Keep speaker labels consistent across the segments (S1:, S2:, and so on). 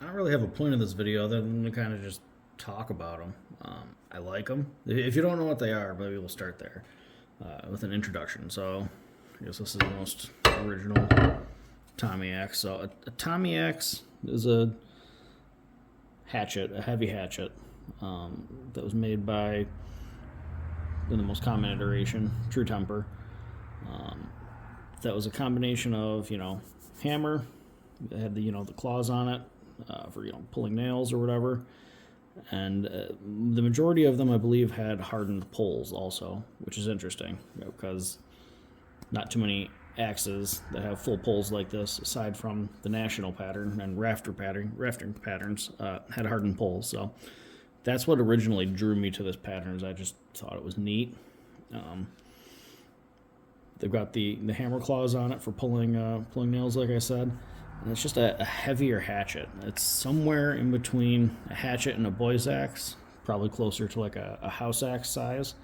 S1: I don't really have a point in this video other than to kind of just talk about them. I like them. If you don't know what they are, maybe we'll start there with an introduction. So, I guess this is the most original Tomahawks. So, a Tomahawks is a hatchet, a heavy hatchet that was made by the most common iteration, True Temper. That was a combination of hammer. It had the claws on it for pulling nails or whatever, and the majority of them I believe had hardened poles also, which is interesting because not too many axes that have full poles like this, aside from the national pattern and rafting patterns, had hardened poles. So that's what originally drew me to this pattern. Is I just thought it was neat. They've got the hammer claws on it for pulling nails, like I said, and it's just a heavier hatchet. It's somewhere in between a hatchet and a boy's axe, probably closer to like a house axe size.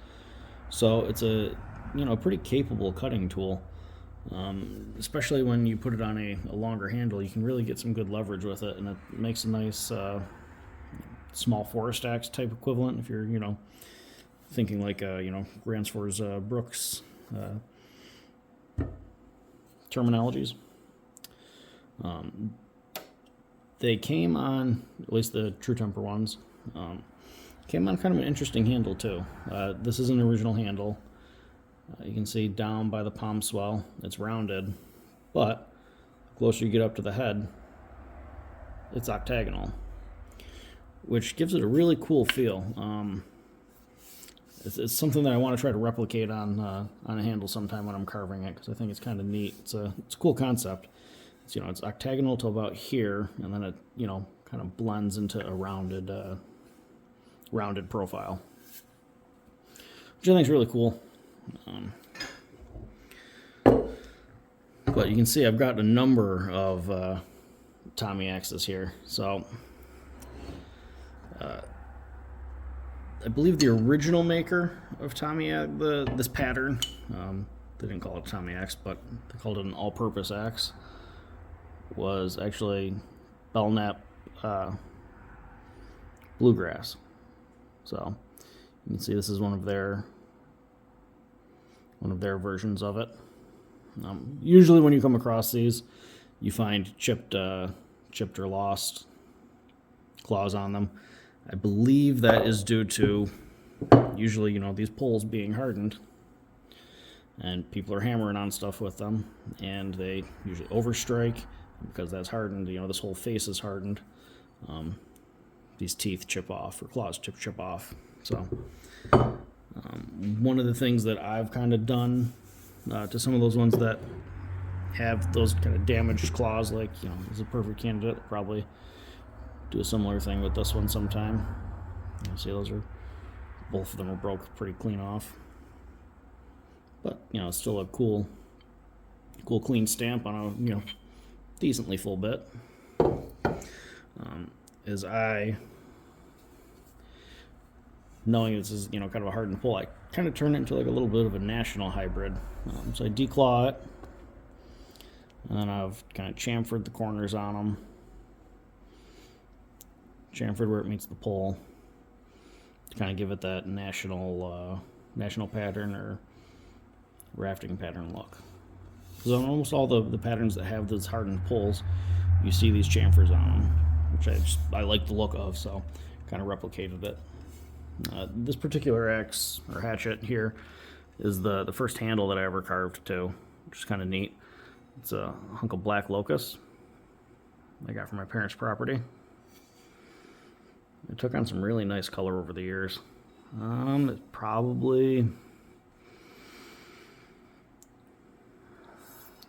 S1: So it's a pretty capable cutting tool, especially when you put it on a longer handle. You can really get some good leverage with it, and it makes a nice small forest axe type equivalent if you're thinking like Ransford's Brooks terminologies. They came on, at least the True Temper ones, came on kind of an interesting handle too. This is an original handle. You can see down by the palm swell, it's rounded, but the closer you get up to the head, it's octagonal, which gives it a really cool feel. It's something that I want to try to replicate on a handle sometime when I'm carving it, because I think it's kind of neat. It's a cool concept. It's octagonal to about here, and then it kind of blends into a rounded profile, which I think is really cool. But you can see I've got a number of Tommy axes here. So I believe the original maker of this pattern, they didn't call it Tommy axe, but they called it an all-purpose axe, was actually Belknap Bluegrass. So you can see this is one of their versions of it. Usually when you come across these, you find chipped or lost claws on them. I believe that is due to usually these poles being hardened, and people are hammering on stuff with them, and they usually overstrike because that's hardened. This whole face is hardened. These teeth chip off, or claws chip off. So one of the things that I've kind of done to some of those ones that have those kind of damaged claws, like is a perfect candidate. Probably do a similar thing with this one sometime. See, both of them are broke pretty clean off, but it's still a cool clean stamp on a decently full bit. As I, knowing this is kind of a hardened pull, I kind of turn it into like a little bit of a national hybrid. So I declaw it, and then I've kind of chamfered the corners on them, chamfered where it meets the pole, to kind of give it that national pattern or rafting pattern look. Because on almost all the patterns that have those hardened poles, you see these chamfers on them, which I like the look of, so kind of replicated it. This particular axe or hatchet here is the first handle that I ever carved too, which is kind of neat. It's a hunk of black locust I got from my parents' property. It took on some really nice color over the years. It's probably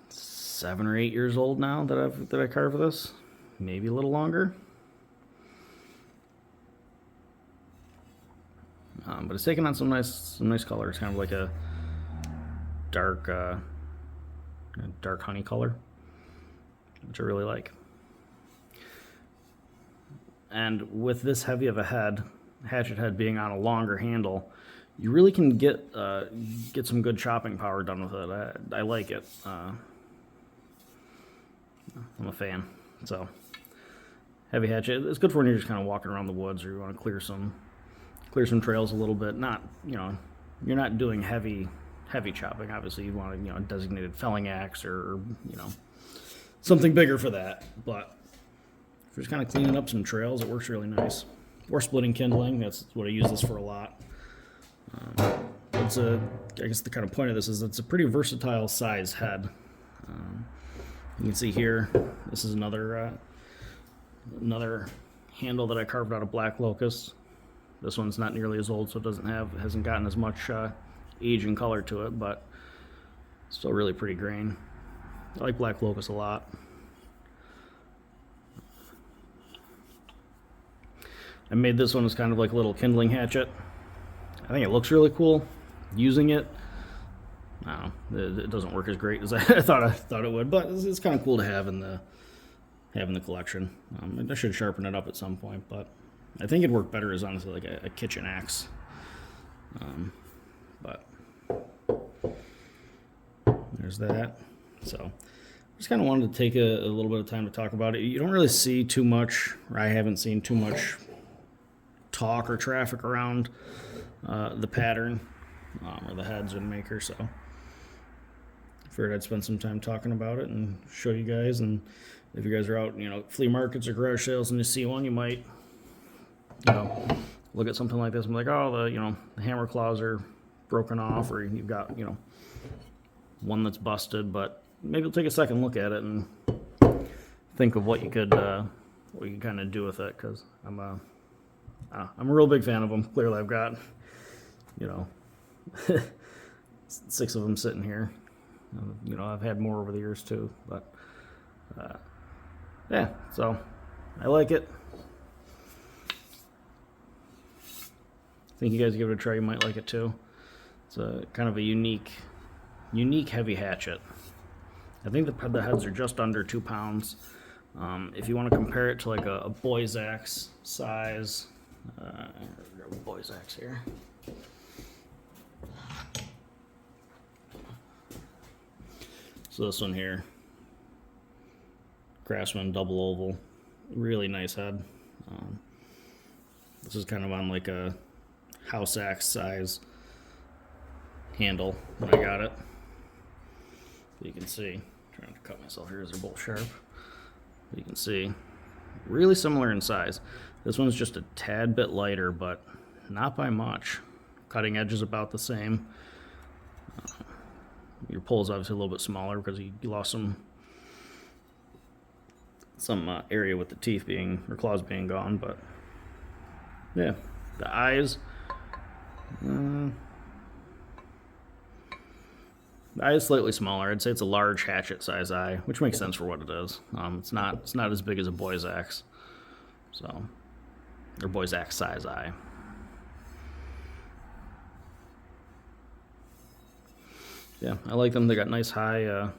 S1: 7 or 8 years old now that I carved this, maybe a little longer. But it's taken on some nice colors, kind of like a dark honey color, which I really like. And with this heavy of a hatchet head being on a longer handle, you really can get some good chopping power done with it. I like it. I'm a fan. So heavy hatchet. It's good for when you're just kind of walking around the woods or you want to clear some trails a little bit. Not, you know, you're not doing heavy chopping. Obviously, you want a, you know, a designated felling axe or, you know, something bigger for that. But if you're just kind of cleaning up some trails, it works really nice. Or splitting kindling. That's what I use this for a lot. It's a, I guess the kind of point of this is it's a pretty versatile size head. You can see here, this is another handle that I carved out of black locust. This one's not nearly as old, so it hasn't gotten as much age and color to it, but still really pretty grain. I like black locust a lot. I made this one as kind of like a little kindling hatchet. I think it looks really cool. Using it, I don't know, it doesn't work as great as I thought it would, but it's kind of cool to have in the collection. I should sharpen it up at some point, but I think it'd work better as honestly like a kitchen axe. But there's that. So just kind of wanted to take a little bit of time to talk about it. You don't really see too much, or I haven't seen too much talk or traffic around the pattern or the heads and maker, so I figured I'd spend some time talking about it and show you guys. And if you guys are out, you know, flea markets or garage sales and you see one, you might, you know, look at something like this and be like, oh, the hammer claws are broken off, or you've got, you know, one that's busted. But maybe you'll take a second look at it and think of what you could kind of do with it, because I'm a real big fan of them. Clearly, I've got, you know, 6 of them sitting here. You know, I've had more over the years too, but yeah, so I like it. I think you guys give it a try, you might like it too. It's a kind of a unique heavy hatchet. I think the heads are just under 2 pounds. If you want to compare it to like a boy's axe size, boy's axe here. So this one here, Craftsman double oval, really nice head. This is kind of on like a house axe size handle when I got it. You can see, I'm trying to cut myself here as they're both sharp. You can see, really similar in size. This one's just a tad bit lighter, but not by much. Cutting edge is about the same. Your pull is obviously a little bit smaller because you lost some area with the teeth being, or claws being gone, but yeah, the eyes. The eye is slightly smaller. I'd say it's a large hatchet size eye, which makes sense for what it is. It's not as big as a boy's axe, so, or boy's axe size eye. Yeah, I like them. They got nice high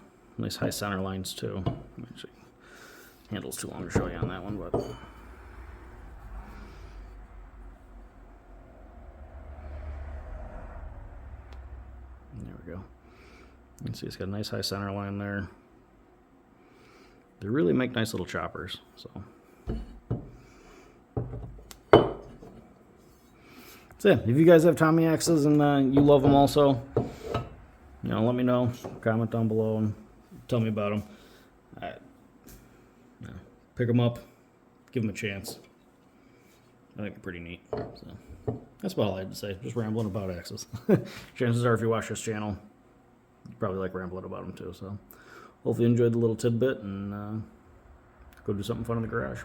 S1: center lines too. Actually, handle's too long to show you on that one, but there we go. You can see it's got a nice high center line there. They really make nice little choppers. So yeah, if you guys have Tommy axes and you love them also, you know, let me know. Comment down below and tell me about them. Pick them up, give them a chance. I think they're pretty neat. So that's about all I had to say. Just rambling about axes. Chances are, if you watch this channel, you probably like rambling about them too. So hopefully you enjoyed the little tidbit, and go do something fun in the garage.